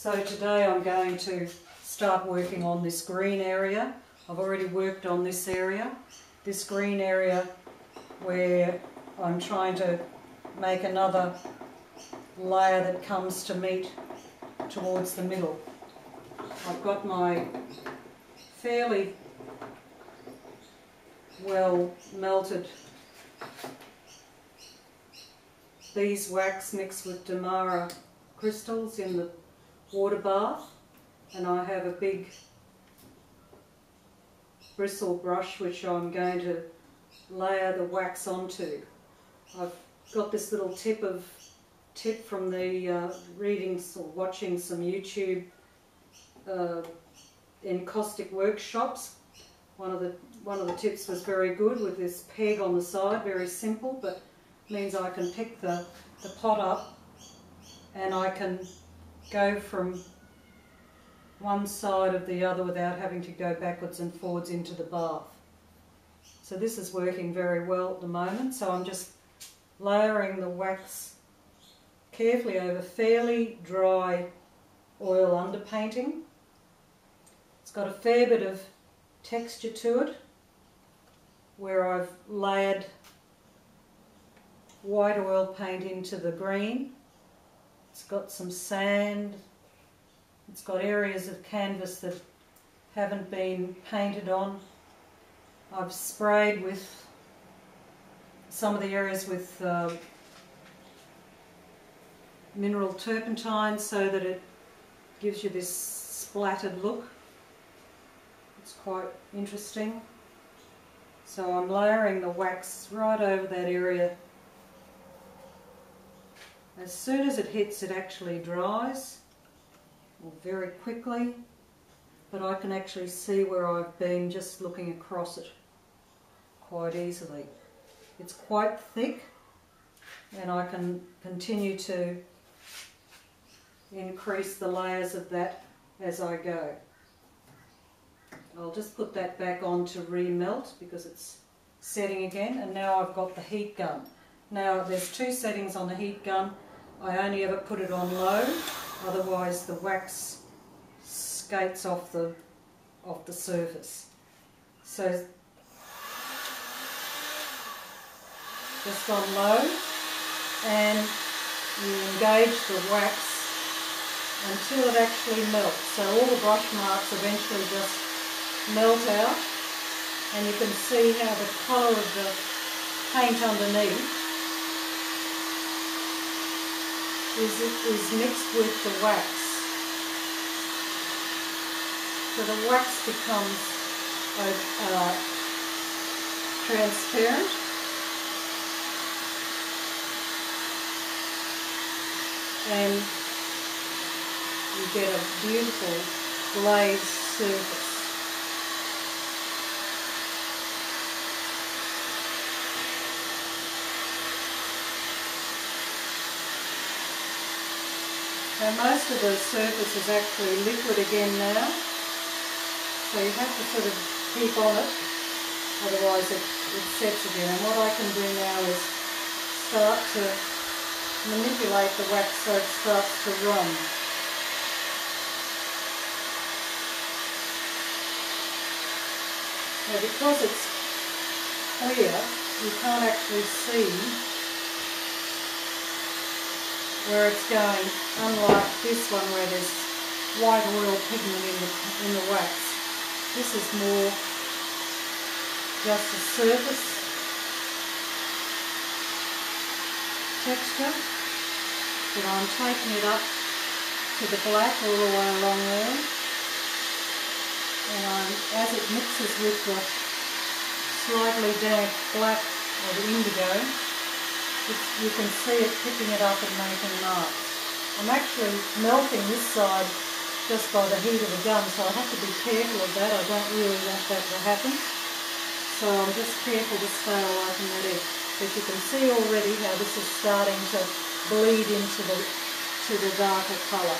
So today I'm going to start working on this green area. I've already worked on this area. This green area where I'm trying to make another layer that comes to meet towards the middle. I've got my fairly well melted beeswax mixed with Damara crystals in the water bath, and I have a big bristle brush which I'm going to layer the wax onto. I've got this little tip from the readings or watching some YouTube Encaustic workshops. One of the tips was very good with this peg on the side, very simple, but means I can pick the pot up and I can go from one side of the other without having to go backwards and forwards into the bath. So this is working very well at the moment. So I'm just layering the wax carefully over fairly dry oil underpainting. It's got a fair bit of texture to it where I've layered white oil paint into the green. It's got some sand, it's got areas of canvas that haven't been painted on. I've sprayed with some of the areas with mineral turpentine so that it gives you this splattered look. It's quite interesting. So I'm layering the wax right over that area. As soon as it hits, it actually dries very quickly, but I can actually see where I've been just looking across it quite easily. It's quite thick, and I can continue to increase the layers of that as I go. I'll just put that back on to remelt because it's setting again, and now I've got the heat gun. Now there's two settings on the heat gun. I only ever put it on low, otherwise the wax skates off the surface. So just on low, and you engage the wax until it actually melts. So all the brush marks eventually just melt out, and you can see how the colour of the paint underneath is mixed with the wax. So the wax becomes transparent, and you get a beautiful glazed surface. Now most of the surface is actually liquid again now, so you have to sort of keep on it, otherwise it sets again. And what I can do now is start to manipulate the wax so it starts to run. Now because it's clear, you can't actually see where it's going, unlike this one where there's white oil pigment in the wax. This is more just a surface texture, but I'm taking it up to the black all the way along there, and as it mixes with the slightly damp black or the indigo, you can see it picking it up and making marks. I'm actually melting this side just by the heat of the gun, so I have to be careful of that. I don't really want that to happen. So I'm just careful to stay away from that edge. But you can see already how this is starting to bleed into the darker colour.